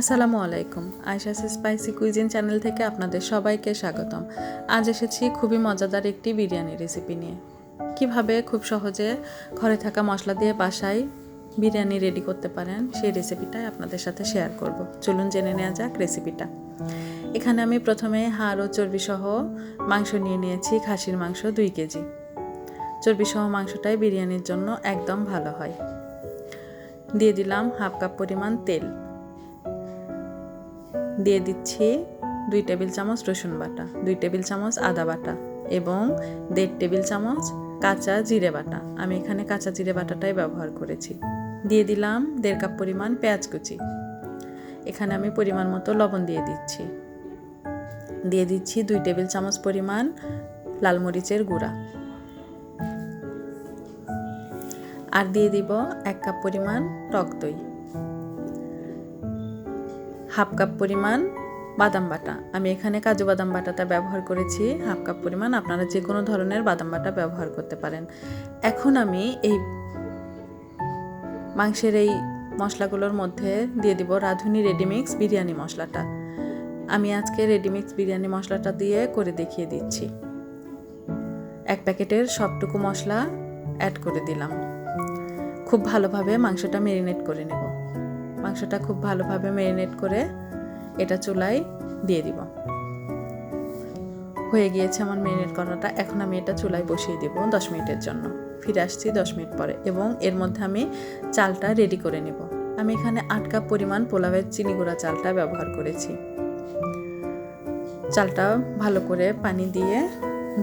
আসসালামু আলাইকুম। Ayesha's spicy cuisine channel থেকে আপনাদের সবাইকে স্বাগতম। আজ এসেছি খুবই মজাদার একটি বিরিয়ানি রেসিপি নিয়ে। কিভাবে খুব সহজে ঘরে থাকা মশলা দিয়ে বাসায় বিরিয়ানি রেডি করতে পারেন সেই রেসিপিটাই আপনাদের সাথে শেয়ার করব। চলুন জেনে নেওয়া যাক রেসিপিটা। এখানে আমি প্রথমে হাড় ও চর্বি সহ মাংস নিয়ে নিয়েছি, খাসির মাংস 2 কেজি। চর্বি সহ মাংসটাই বিরিয়ানির জন্য একদম ভালো হয়। দিয়ে দিলাম হাফ কাপ পরিমাণ তেল। দিয়ে দিচ্ছি 2 টেবিল চামচ রসুন বাটা, 2 টেবিল চামচ আদা বাটা এবং 1.5 টেবিল চামচ কাঁচা জিরে বাটা। আমি এখানে কাঁচা জিরে বাটাটাই ব্যবহার করেছি। দিয়ে দিলাম 1.5 কাপ পরিমাণ পেঁয়াজ কুচি। এখানে আমি পরিমাণ মতো লবণ দিয়ে দিচ্ছি। দিয়ে দিচ্ছি 2 টেবিল চামচ পরিমাণ লাল মরিচের গুঁড়া। আর দিয়ে দিব 1 কাপ পরিমাণ টক দই, হাফ কাপ পরিমাণ বাদাম বাটা। আমি এখানে কাজু বাদাম বাটাটা ব্যবহার করেছি হাফ কাপ পরিমাণ। আপনারা যে কোনো ধরনের বাদাম বাটা ব্যবহার করতে পারেন। এখন আমি এই মাংসের এই মশলাগুলোর মধ্যে দিয়ে দিব রাঁধুনি রেডিমিক্স বিরিয়ানি মশলাটা। আমি আজকে রেডিমিক্স বিরিয়ানি মশলাটা দিয়ে করে দেখিয়ে দিচ্ছি। 1 প্যাকেটের সবটুকু মশলা অ্যাড করে দিলাম। খুব ভালোভাবে মাংসটা ম্যারিনেট করে নেব। মাংসটা খুব ভালোভাবে ম্যারিনেট করে এটা চুলায় দিয়ে দিব। হয়ে গিয়েছে আমার ম্যারিনেট করাটা। এখন আমি এটা চুলায় বসিয়ে দেব 10 মিনিটের জন্য। ফিরে আসছি 10 মিনিট পরে এবং এর মধ্যে আমি চালটা রেডি করে নেব। আমি এখানে 8 কাপ পরিমাণ পোলাওয়ের চিনি গুঁড়া চালটা ব্যবহার করেছি। চালটা ভালো করে পানি দিয়ে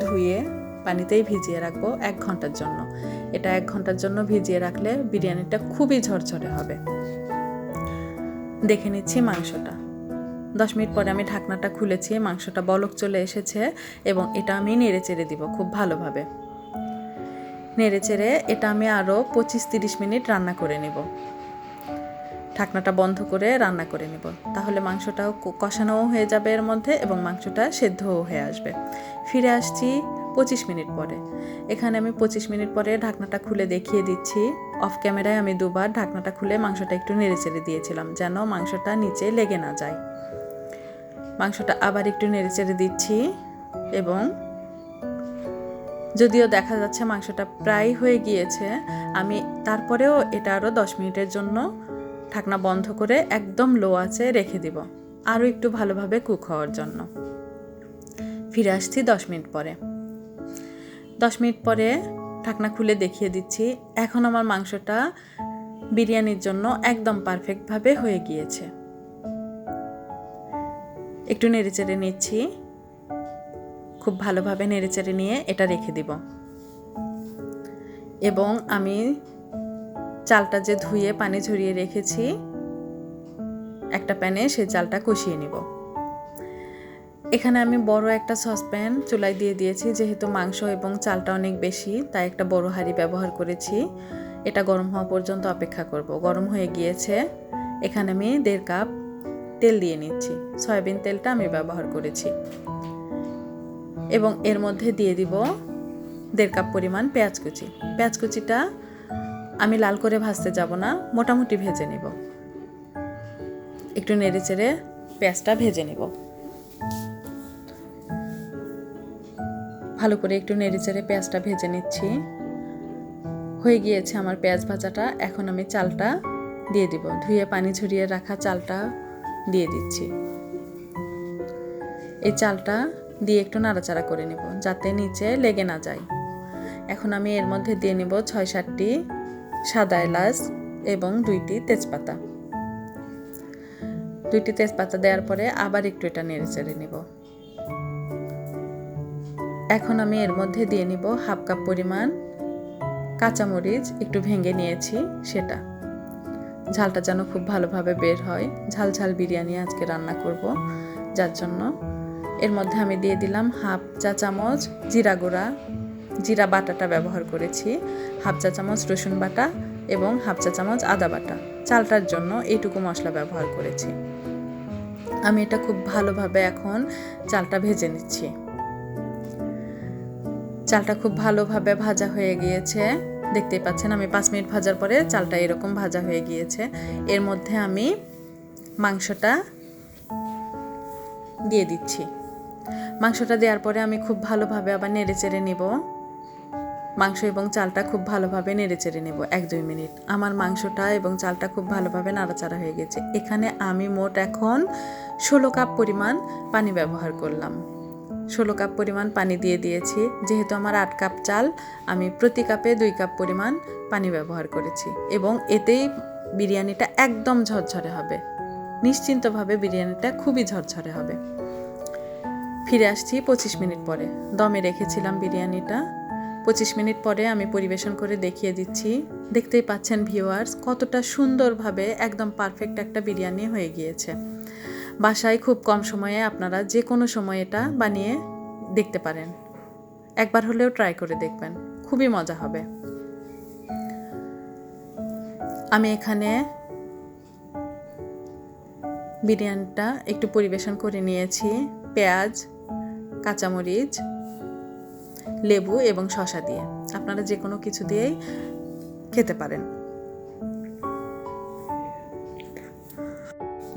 ধুয়ে পানিতেই ভিজিয়ে রাখবো 1 ঘন্টার জন্য। এটা 1 ঘন্টার জন্য ভিজিয়ে রাখলে বিরিয়ানিটা খুবই ঝরঝরে হবে। দেখে নিচ্ছি মাংসটা। 10 মিনিট পরে আমি ঢাকনাটা খুলেছি, মাংসটা বলক চলে এসেছে এবং এটা আমি নেড়ে চেড়ে দিব খুব ভালোভাবে। নেড়ে চেড়ে এটা আমি আরও 25-30 মিনিট রান্না করে নেব। ঢাকনাটা বন্ধ করে রান্না করে নেব, তাহলে মাংসটাও কষানোও হয়ে যাবে এর মধ্যে এবং মাংসটা সেদ্ধও হয়ে আসবে। ফিরে আসছি 25 মিনিট পরে। এখানে আমি 25 মিনিট পরে ঢাকনাটা খুলে দেখিয়ে দিচ্ছি। অফ ক্যামেরায় আমি 2বার ঢাকনাটা খুলে মাংসটা একটু নেড়ে চেড়ে দিয়েছিলাম যেন মাংসটা নিচে লেগে না যায়। মাংসটা আবার একটু নেড়ে চেড়ে দিচ্ছি এবং যদিও দেখা যাচ্ছে মাংসটা প্রায় হয়ে গিয়েছে, আমি তারপরেও এটা আরও 10 মিনিটের জন্য ঢাকনা বন্ধ করে একদম লো আঁচে রেখে দিব আরও একটু ভালোভাবে কুক হওয়ার জন্য। ফিরে আসছি 10 মিনিট পরে। 10 মিনিট পরে ঢাকনা খুলে দেখিয়ে দিচ্ছি। এখন আমার মাংসটা বিরিয়ানির জন্য একদম পারফেক্টভাবে হয়ে গিয়েছে। একটু নেড়েচেড়ে নিচ্ছি। খুব ভালোভাবে নেড়েচেড়ে নিয়ে এটা রেখে দিব এবং আমি চালটা যে ধুয়ে পানি ঝরিয়ে রেখেছি একটা প্যানে সেই চালটা কষিয়ে নিব। এখানে আমি বড় একটা সসপ্যান চুলায় দিয়ে দিয়েছি। যেহেতু মাংস এবং চালটা অনেক বেশি তাই একটা বড় হাঁড়ি ব্যবহার করেছি। এটা গরম হওয়া পর্যন্ত অপেক্ষা করব। গরম হয়ে গিয়েছে। এখানে আমি 1.5 কাপ তেল দিয়ে নিচ্ছি। সয়াবিন তেলটা আমি ব্যবহার করেছি এবং এর মধ্যে দিয়ে দিব 1.5 কাপ পরিমাণ পেঁয়াজ কুচি। পেঁয়াজ কুচিটা আমি লাল করে ভাজতে যাব না, মোটামুটি ভেজে নিব। একটু নেড়ে চেড়ে পেঁয়াজটা ভেজে নিব। ভালো করে একটু নেড়ে চেড়ে পেঁয়াজটা ভেজে নিচ্ছি। হয়ে গিয়েছে আমার পেঁয়াজ ভাজাটা। এখন আমি চালটা দিয়ে দিব। ধুয়ে পানি ঝরিয়ে রাখা চালটা দিয়ে দিচ্ছি। এই চালটা দিয়ে একটু নাড়াচাড়া করে নিব যাতে নিচে লেগে না যায়। এখন আমি এর মধ্যে দিয়ে নিব 6-7টি সাদা এলাচ এবং 2টি তেজপাতা। 2টি তেজপাতা দেওয়ার পরে আবার একটু এটা নেড়ে চেড়ে নিব। এখন আমি এর মধ্যে দিয়ে নিব হাফ কাপ পরিমাণ কাঁচামরিচ, একটু ভেঙে নিয়েছি সেটা। ঝালটা যেন খুব ভালোভাবে বের হয়। ঝাল ঝাল বিরিয়ানি আজকে রান্না করব, যার জন্য এর মধ্যে আমি দিয়ে দিলাম হাফ চা চামচ জিরা গুঁড়া, জিরা বাটাটা ব্যবহার করেছি, হাফ চা চামচ রসুন বাটা এবং হাফ চা চামচ আদা বাটা। চালটার জন্য এইটুকু মশলা ব্যবহার করেছি। আমি এটা খুব ভালোভাবে এখন চালটা ভেজে নিচ্ছি। চালটা খুব ভালোভাবে ভাজা হয়ে গিয়েছে। দেখতেই পাচ্ছেন আমি 5 মিনিট ভাজার পরে চালটা এরকম ভাজা হয়ে গিয়েছে। এর মধ্যে আমি মাংসটা দিয়ে দিচ্ছি। মাংসটা দেওয়ার পরে আমি খুব ভালোভাবে আবার নেড়েচেড়ে নেব। মাংস এবং চালটা খুব ভালোভাবে নেড়েচেড়ে নেব 1-2 মিনিট। আমার মাংসটা এবং চালটা খুব ভালোভাবে নাড়াচাড়া হয়ে গেছে। এখানে আমি মোট এখন 16 কাপ পরিমাণ পানি ব্যবহার করলাম। 16 কাপ পরিমাণ পানি দিয়ে দিয়েছি। যেহেতু আমার 8 কাপ চাল, আমি প্রতি কাপে 2 কাপ পরিমাণ পানি ব্যবহার করেছি এবং এতেই বিরিয়ানিটা একদম ঝরঝরে হবে। নিশ্চিন্তভাবে বিরিয়ানিটা খুবই ঝরঝরে হবে। ফিরে আসছি 25 মিনিট পরে। দমে রেখেছিলাম বিরিয়ানিটা। 25 মিনিট পরে আমি পরিবেশন করে দেখিয়ে দিচ্ছি। দেখতেই পাচ্ছেন ভিউয়ার্স, কতটা সুন্দরভাবে একদম পারফেক্ট একটা বিরিয়ানি হয়ে গিয়েছে। বাসায় খুব কম সময়ে আপনারা যে কোনো সময় এটা বানিয়ে দেখতে পারেন। একবার হলেও ট্রাই করে দেখবেন, খুবই মজা হবে। আমি এখানে বিরিয়ানিটা একটু পরিবেশন করে নিয়েছি পেঁয়াজ, কাঁচামরিচ, লেবু এবং শসা দিয়ে। আপনারা যে কোনো কিছু দিয়েই খেতে পারেন।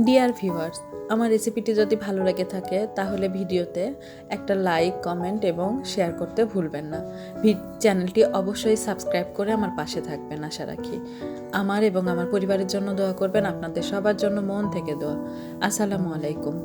ডিয়ার ভিউয়ার্স, আমার রেসিপিটি যদি ভালো লেগে থাকে তাহলে ভিডিওতে একটা লাইক, কমেন্ট এবং শেয়ার করতে ভুলবেন না। চ্যানেলটি অবশ্যই সাবস্ক্রাইব করে আমার পাশে থাকবেন আশা রাখি। আমার এবং আমার পরিবারের জন্য দোয়া করবেন। আপনাদের সবার জন্য মন থেকে দোয়া। আসসালামু আলাইকুম।